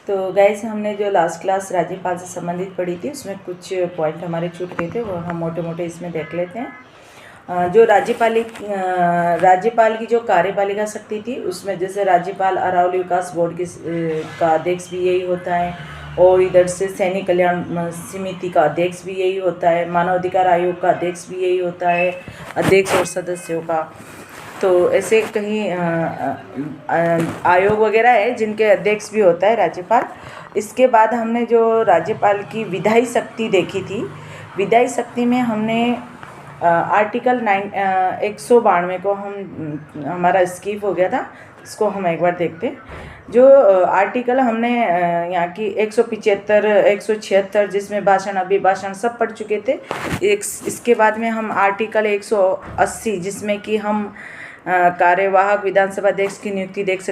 तो गाइस हमने जो लास्ट क्लास राज्यपाल से संबंधित पढ़ी थी उसमें कुछ पॉइंट हमारे छूट गए थे, वो हम मोटे मोटे इसमें देख लेते हैं। जो राज्यपाल की जो कार्यपालिका शक्ति थी उसमें जैसे राज्यपाल अरावली विकास बोर्ड का अध्यक्ष भी यही होता है, और इधर से सैनिक कल्याण समिति का अध्यक्ष भी यही होता है, मानव अधिकार आयोग का अध्यक्ष भी यही होता है, अध्यक्ष और सदस्यों का। तो ऐसे कहीं आयोग वगैरह है जिनके अध्यक्ष भी होता है राज्यपाल। इसके बाद हमने जो राज्यपाल की विधायी शक्ति देखी थी, विधायी शक्ति में हमने आर्टिकल 192 को हमारा स्किप हो गया था, इसको हम एक बार देखते हैं। जो आर्टिकल हमने यहाँ की 175, 176 जिसमें भाषण अभिभाषण सब पढ़ चुके थे। इसके बाद में हम आर्टिकल 180 जिसमें कि हम कार्यवाहक विधानसभा अध्यक्ष की नियुक्ति देख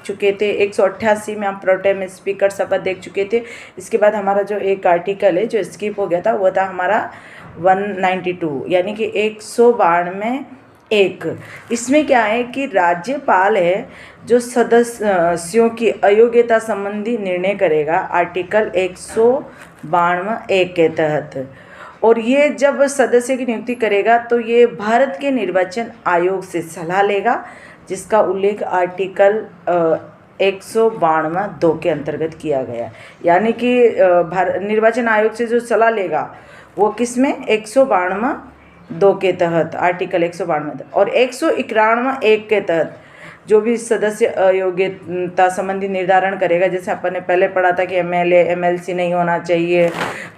चुके थे। 188 में हम प्रोटेम स्पीकर शपथ देख चुके थे। इसके बाद हमारा जो एक आर्टिकल है जो स्किप हो गया था वो था हमारा 192, यानी कि 192(1). इसमें क्या है कि राज्यपाल है जो सदस्यों की अयोग्यता संबंधी निर्णय करेगा आर्टिकल 192(1) के तहत। और ये जब सदस्य की नियुक्ति करेगा तो ये भारत के निर्वाचन आयोग से सलाह लेगा, जिसका उल्लेख आर्टिकल 192(2) के अंतर्गत किया गया। यानी कि निर्वाचन आयोग से जो सलाह लेगा वो किस में 192(2) के तहत, आर्टिकल 192 और 191(1) के तहत जो भी सदस्य अयोग्यता संबंधी निर्धारण करेगा। जैसे अपन ने पहले पढ़ा था कि एमएलए एमएलसी नहीं होना चाहिए,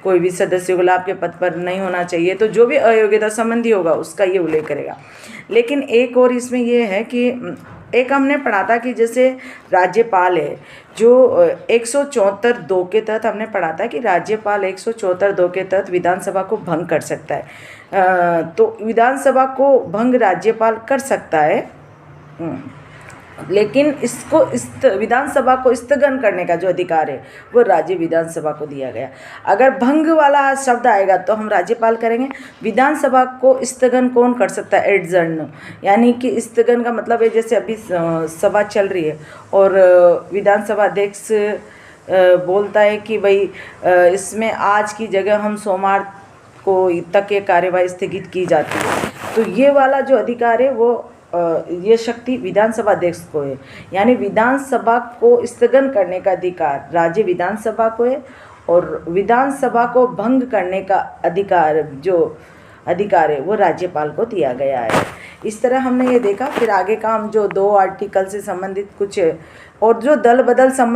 कोई भी सदस्य गुलाब के पद पर नहीं होना चाहिए, तो जो भी अयोग्यता संबंधी होगा उसका ये उल्लेख करेगा। लेकिन एक और इसमें ये है कि एक हमने पढ़ा था कि जैसे राज्यपाल है जो 174(2) के तहत हमने पढ़ा था कि राज्यपाल 174(2) के तहत विधानसभा को भंग कर सकता है। तो विधानसभा को भंग राज्यपाल कर सकता है, लेकिन इसको विधानसभा को स्थगन करने का जो अधिकार है वो राज्य विधानसभा को दिया गया। अगर भंग वाला शब्द आएगा तो हम राज्यपाल करेंगे। विधानसभा को स्थगन कौन कर सकता है? एडजर्न, यानी कि स्थगन का मतलब है जैसे अभी सभा चल रही है और विधानसभा अध्यक्ष बोलता है कि भाई इसमें आज की जगह हम सोमवार को तक ये कार्यवाही स्थगित की जाती है, तो ये वाला जो अधिकार है वो ये शक्ति विधानसभा अध्यक्ष को है। यानी विधानसभा को स्थगन करने का अधिकार राज्य विधानसभा को है और विधानसभा को भंग करने का अधिकार है वो राज्यपाल को दिया गया है। इस तरह हमने ये देखा। फिर आगे का हम जो 2 आर्टिकल से संबंधित कुछ और जो दल बदल संबंध